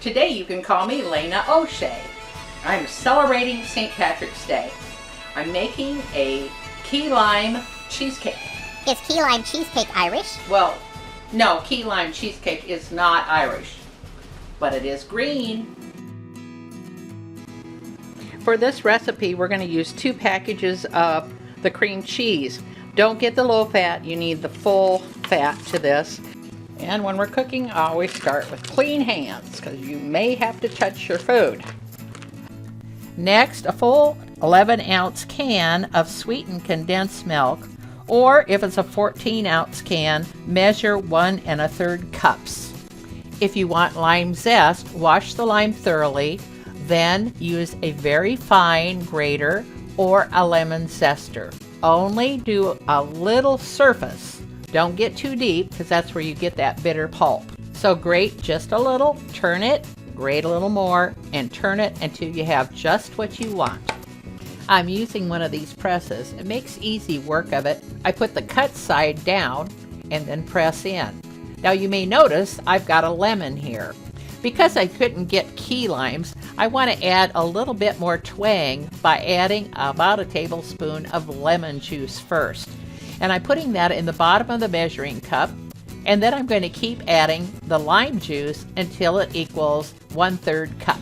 Today you can call me Lena O'Shea. I'm celebrating St. Patrick's Day. I'm making a key lime cheesecake. Is key lime cheesecake Irish? Well, no, key lime cheesecake is not Irish, but it is green. For this recipe, we're going to use 2 packages of the cream cheese. Don't get the low fat, you need the full fat to this. And when we're cooking, I always start with clean hands because you may have to touch your food. Next, a full 11-ounce can of sweetened condensed milk, or if it's a 14-ounce can, measure 1 1/3 cups. If you want lime zest, wash the lime thoroughly, then use a very fine grater or a lemon zester. Only do a little surface. Don't get too deep because that's where you get that bitter pulp. So grate just a little, turn it, grate a little more, and turn it until you have just what you want. I'm using one of these presses. It makes easy work of it. I put the cut side down and then press in. Now you may notice I've got a lemon here. Because I couldn't get key limes, I want to add a little bit more twang by adding about a tablespoon of lemon juice first. And I'm putting that in the bottom of the measuring cup, and then I'm going to keep adding the lime juice until it equals 1/3 cup.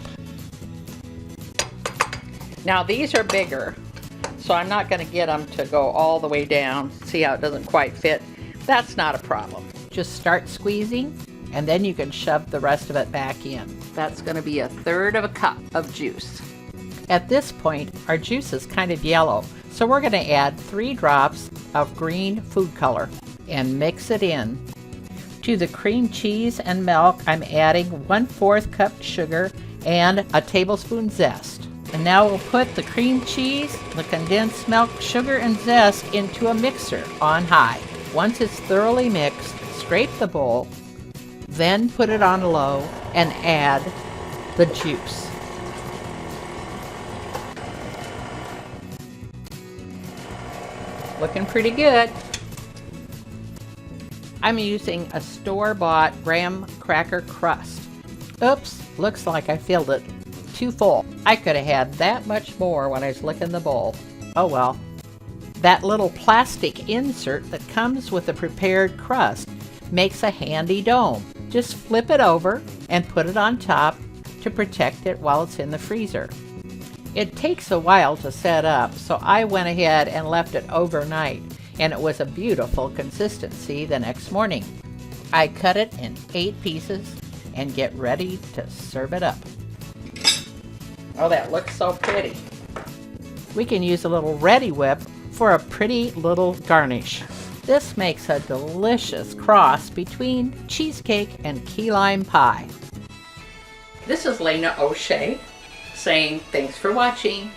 Now these are bigger, so I'm not going to get them to go all the way down. See how it doesn't quite fit? That's not a problem. Just start squeezing, and then you can shove the rest of it back in. That's going to be 1/3 cup of juice. At this point, our juice is kind of yellow, so we're going to add 3 drops of green food color and mix it in. To the cream cheese and milk, I'm adding 1/4 cup sugar and a tablespoon zest. And now we'll put the cream cheese, the condensed milk, sugar, and zest into a mixer on high. Once it's thoroughly mixed, scrape the bowl, then put it on low and add the juice. Looking pretty good. I'm using a store-bought graham cracker crust. Oops, looks like I filled it too full. I could have had that much more when I was licking the bowl. Oh well. That little plastic insert that comes with the prepared crust makes a handy dome. Just flip it over and put it on top to protect it while it's in the freezer. It takes a while to set up, so I went ahead and left it overnight, and it was a beautiful consistency the next morning. I cut it in 8 pieces and get ready to serve it up. Oh, that looks so pretty. We can use a little Ready Whip for a pretty little garnish. This makes a delicious cross between cheesecake and key lime pie. This is Lena O'Shea saying thanks for watching.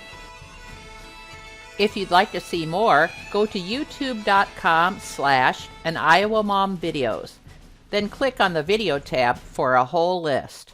If you'd like to see more, go to youtube.com/AnIowaMomVideos. Then click on the video tab for a whole list.